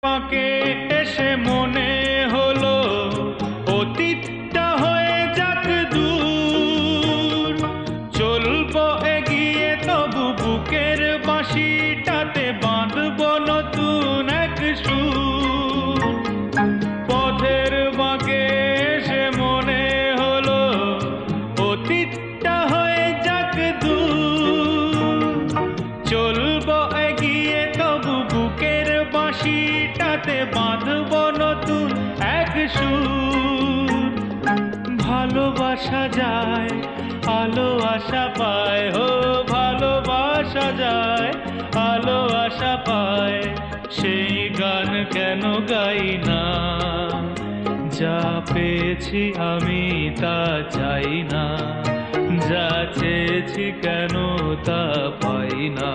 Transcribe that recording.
পাকে এসে মনে হলো অতীতটা হয়ে যাক দূর, চলবো এগিয়ে তবু বুকের বাঁশিটাতে বাঁধবো নতুন এক সুর। পথের বাঁকে এসে মনে হলো অতীতটা হয়ে যাক দূর, চলবো এগিয়ে তবু বুকের বাঁশিটাতে বাঁধবো নতুন এক সুর। ভালোবাসা যায় আলো আশা পায়, হো ভালোবাসা যায় আলো আশা পায়, সেই গান কেন গাই না? যা পেয়েছি আমি তা চাই না, যা চেয়েছি কেন তা পাই না।